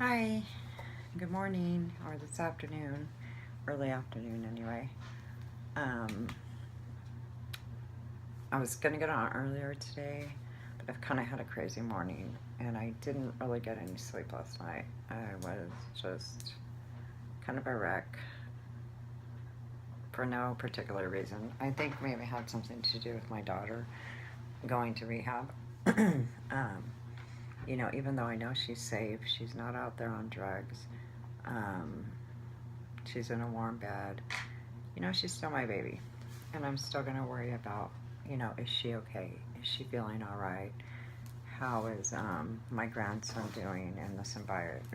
Hi, good morning, or this afternoon, early afternoon anyway. Um, I was gonna get on earlier today, but I've kind of had a crazy morning and I didn't really get any sleep last night. I was just kind of a wreck for no particular reason. I think maybe it had something to do with my daughter going to rehab. um, even though I know she's safe, she's not out there on drugs. Um, she's in a warm bed. She's still my baby. And I'm still going to worry about, is she okay? Is she feeling all right? How is my grandson doing in this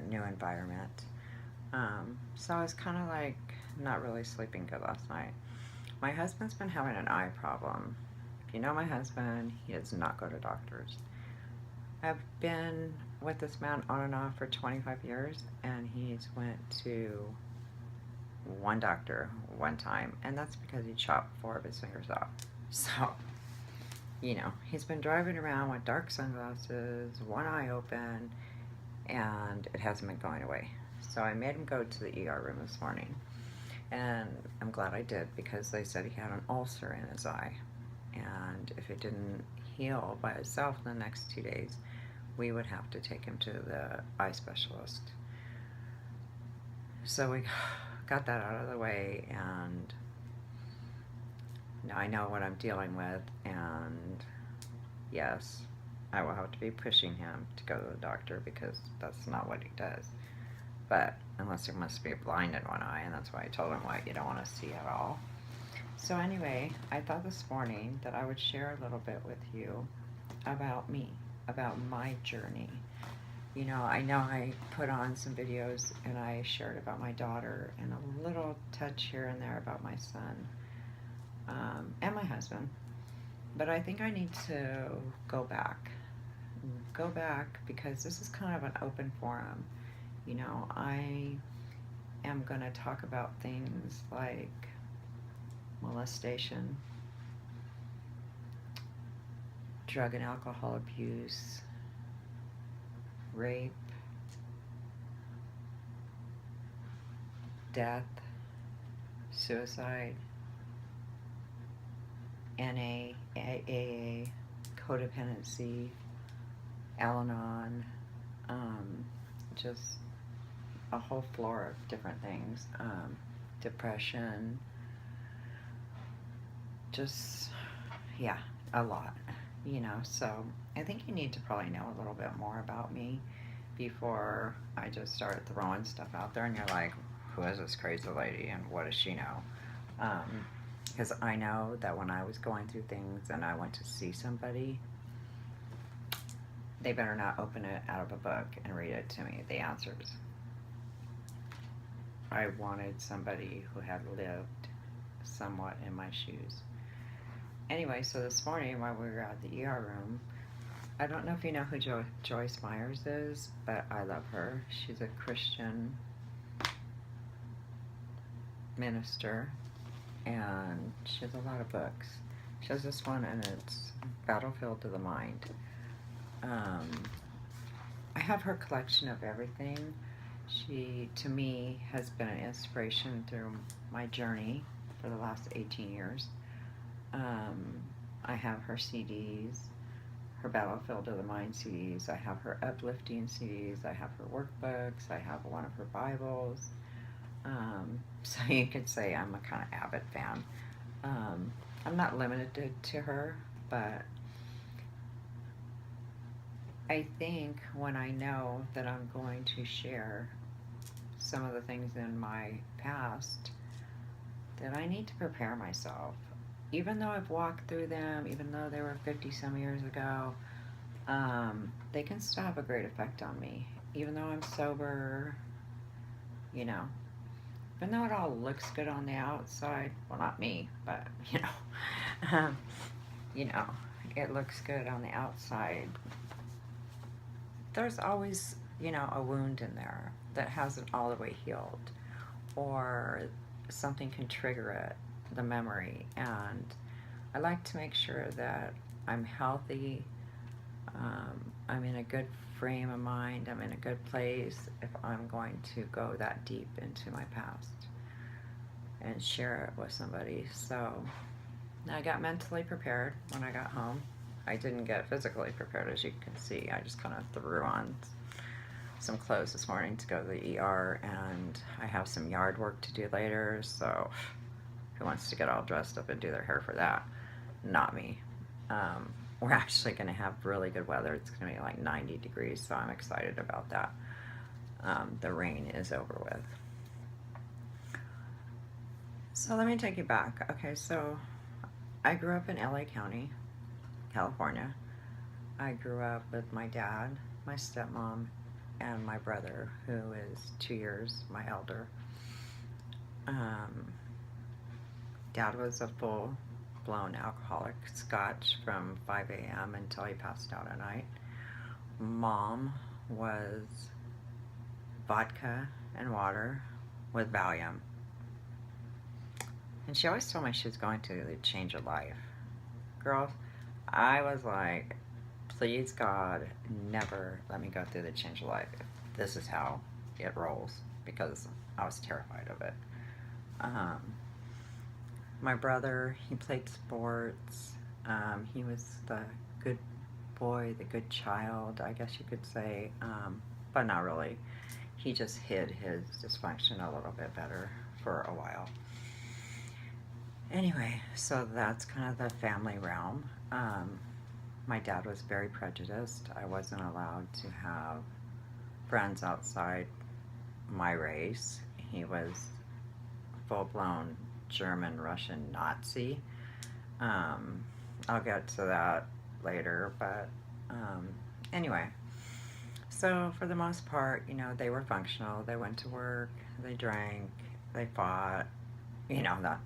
new environment? So I was kind of like not really sleeping good last night. My husband's been having an eye problem. If you know my husband, he does not go to doctors. I've been with this man on and off for 25 years, and he's went to one doctor one time, and that's because he chopped 4 of his fingers off. So, he's been driving around with dark sunglasses, one eye open, and it hasn't been going away. So I made him go to the ER room this morning, and I'm glad I did because they said he had an ulcer in his eye, and if it didn't heal by itself in the next 2 days, we would have to take him to the eye specialist. So we got that out of the way, and now I know what I'm dealing with, and yes, I will have to be pushing him to go to the doctor because that's not what he does. But unless he must be blind in one eye, and that's why I told him, you don't want to see at all. So anyway, I thought this morning that I would share a little bit with you about me, about my journey. I know I put on some videos and I shared about my daughter and a little touch here and there about my son, and my husband. But I think I need to go back. Go back because this is kind of an open forum. I am going to talk about things like molestation, drug and alcohol abuse, rape, death, suicide, NA, AA, codependency, Al-Anon, just a whole floor of different things, depression, just, yeah, a lot, so I think you need to probably know a little bit more about me before I just started throwing stuff out there and you're like, who is this crazy lady and what does she know? Because I know that when I was going through things and I went to see somebody, they better not open it out of a book and read it to me, the answers. I wanted somebody who had lived somewhat in my shoes. Anyway, so this morning while we were at the ER room, I don't know if you know who Joyce Myers is, but I love her. She's a Christian minister, and she has a lot of books. She has this one, and it's Battlefield to the Mind. I have her collection of everything. She, to me, has been an inspiration through my journey for the last 18 years. I have her CDs, her Battlefield of the Mind CDs. I have her uplifting CDs. I have her workbooks. I have one of her Bibles. So you could say I'm a kind of avid fan. I'm not limited to her, but I think when I know that I'm going to share some of the things in my past, that I need to prepare myself. Even though I've walked through them, even though they were 50 some years ago, they can still have a great effect on me. Even though I'm sober, you know, even though it all looks good on the outside, well, not me, but, um, you know, it looks good on the outside. There's always, a wound in there that hasn't all the way healed, or something can trigger it, the memory, and I like to make sure that I'm healthy, I'm in a good frame of mind. I'm in a good place if I'm going to go that deep into my past and share it with somebody. So I got mentally prepared when I got home. I didn't get physically prepared, as you can see. I just kind of threw on some clothes this morning to go to the ER, and I have some yard work to do later, so who wants to get all dressed up and do their hair for that? Not me. We're actually going to have really good weather. It's going to be like 90 degrees, so I'm excited about that. The rain is over with. So let me take you back. Okay, so I grew up in LA County, California. I grew up with my dad, my stepmom, and my brother, who is 2 years my elder. Dad was a full-blown alcoholic, Scotch from 5 a.m. until he passed out at night. Mom was vodka and water with Valium. And she always told me she was going to change her life. Girls, I was like, please God, never let me go through the change of life if this is how it rolls, because I was terrified of it. My brother, he played sports. He was the good boy, the good child, I guess you could say, but not really. He just hid his dysfunction a little bit better for a while. Anyway, so that's kind of the family realm. My dad was very prejudiced. I wasn't allowed to have friends outside my race. He was full-blown German, Russian Nazi. I'll get to that later, but anyway. So for the most part, you know, they were functional. They went to work, they drank, they fought, that,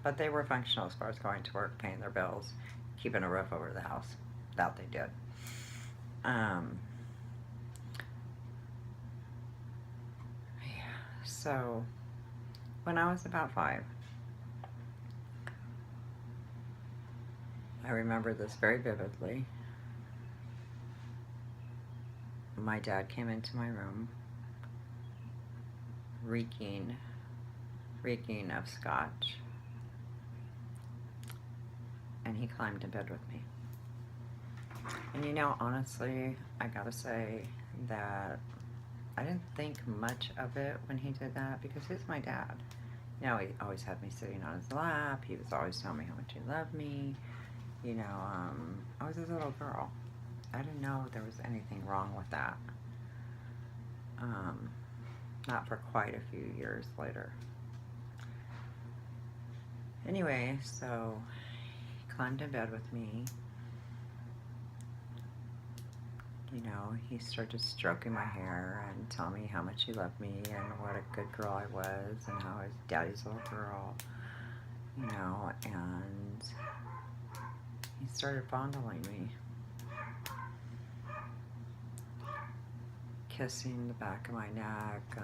but they were functional as far as going to work, paying their bills, keeping a roof over the house. That they did. So when I was about 5, I remember this very vividly. My dad came into my room reeking of Scotch, and he climbed in bed with me. And honestly, I gotta say that I didn't think much of it when he did that, because he's my dad. He always had me sitting on his lap. He was always telling me how much he loved me. I was his little girl. I didn't know there was anything wrong with that. Not for quite a few years later. Anyway, so he climbed in bed with me. He started stroking my hair and telling me how much he loved me and what a good girl I was and how I was daddy's little girl, and he started fondling me, kissing the back of my neck.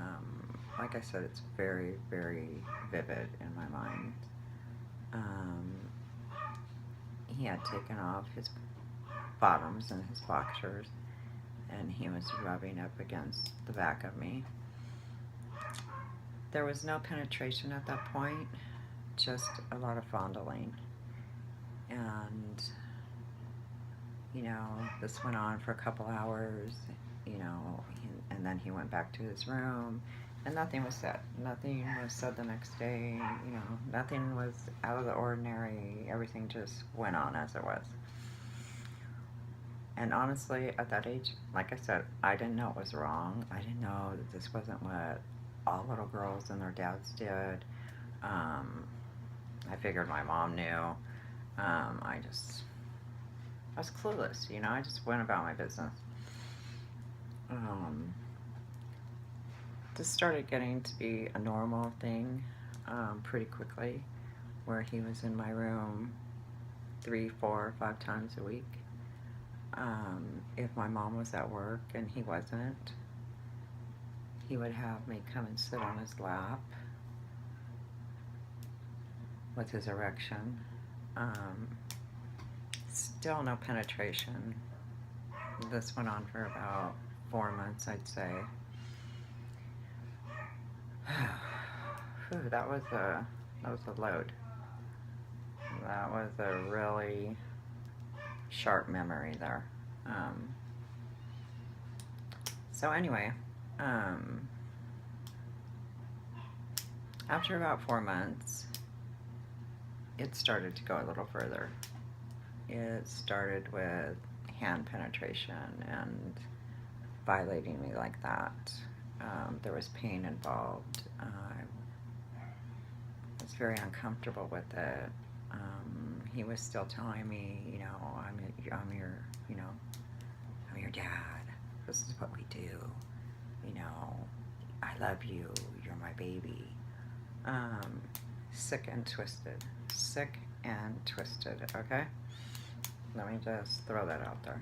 Like I said, it's very, very vivid in my mind. He had taken off his bottoms and his boxers, and he was rubbing up against the back of me. There was no penetration at that point, just a lot of fondling. And, this went on for a couple hours, and then he went back to his room, and nothing was said. Nothing was said the next day, nothing was out of the ordinary. Everything just went on as it was. And honestly, at that age, like I said, I didn't know it was wrong. I didn't know that this wasn't what all little girls and their dads did. I figured my mom knew. I was clueless, I just went about my business. This started getting to be a normal thing pretty quickly, where he was in my room 3, 4, 5 times a week. If my mom was at work and he wasn't, he would have me come and sit on his lap with his erection. Still no penetration. This went on for about 4 months, I'd say. Whew, that was a load. That was a really sharp memory there. So anyway, after about 4 months, it started to go a little further. It started with hand penetration and violating me like that. There was pain involved. I was very uncomfortable with it. He was still telling me, you know, I'm your, you know, I'm your dad. This is what we do. You know, I love you. You're my baby. Sick and twisted. Sick and twisted, okay? Let me just throw that out there.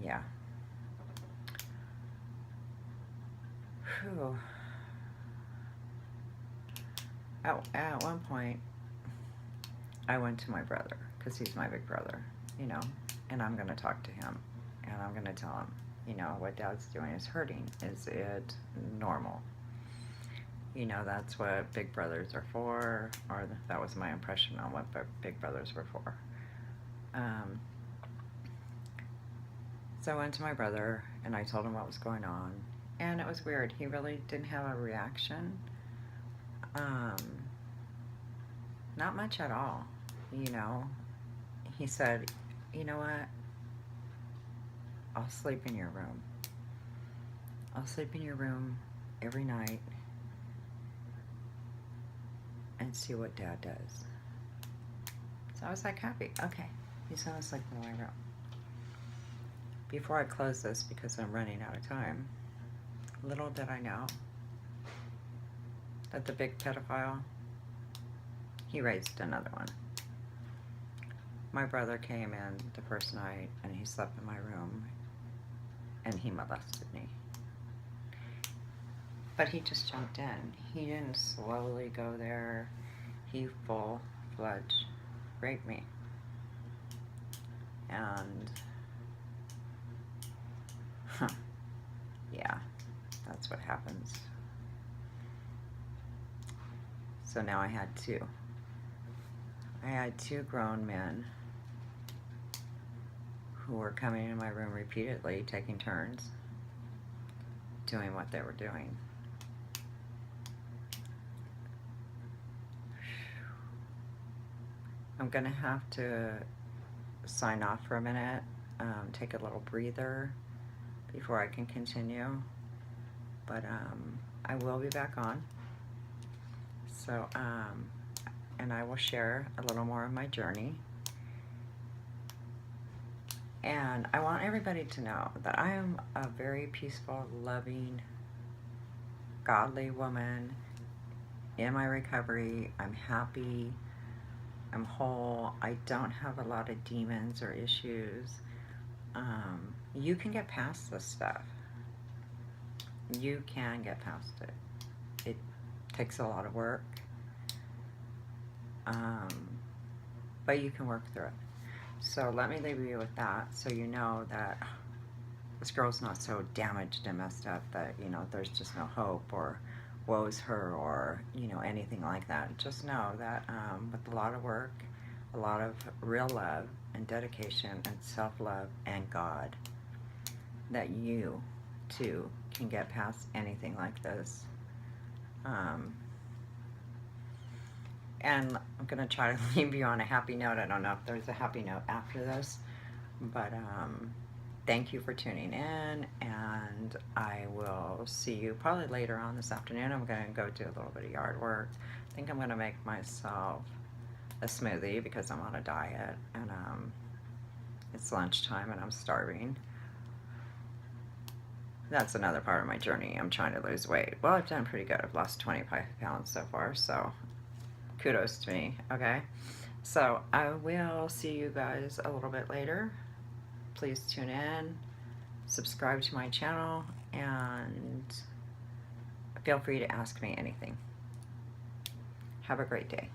Yeah. Whew. At one point, I went to my brother, because he's my big brother, you know, and I'm going to talk to him, and I'm going to tell him, you know, what Dad's doing is hurting. Is it normal? You know, that's what big brothers are for, or that was my impression on what big brothers were for. So I went to my brother, and I told him what was going on, and it was weird. He really didn't have a reaction. Not much at all, you know. He said, you know what, I'll sleep in your room. I'll sleep in your room every night and see what Dad does. So I was like happy. Okay, he's gonna sleep in my room. Before I close this, because I'm running out of time, little did I know that the big pedophile, he raised another one. My brother came in the first night and he slept in my room and he molested me. But he just jumped in. He didn't slowly go there. He full-fledged raped me. And, yeah, that's what happens. So now I had two. I had two grown men who were coming in my room repeatedly, taking turns, doing what they were doing. I'm gonna have to sign off for a minute, take a little breather before I can continue, but I will be back on. So, and I will share a little more of my journey. And I want everybody to know that I am a very peaceful, loving, godly woman in my recovery. I'm happy. I'm whole. I don't have a lot of demons or issues. You can get past this stuff. You can get past it. It takes a lot of work. But you can work through it. So let me leave you with that, so you know that this girl's not so damaged and messed up that, you know, there's just no hope, or woe's her, or, you know, anything like that. Just know that with a lot of work, a lot of real love and dedication and self-love and God, that you too can get past anything like this. And I'm going to try to leave you on a happy note. I don't know if there's a happy note after this, but thank you for tuning in, and I will see you probably later on this afternoon. I'm going to go do a little bit of yard work. I think I'm going to make myself a smoothie because I'm on a diet, and it's lunchtime and I'm starving. That's another part of my journey. I'm trying to lose weight. Well, I've done pretty good. I've lost 25 pounds so far, so kudos to me, okay? So I will see you guys a little bit later. Please tune in, subscribe to my channel, and feel free to ask me anything. Have a great day.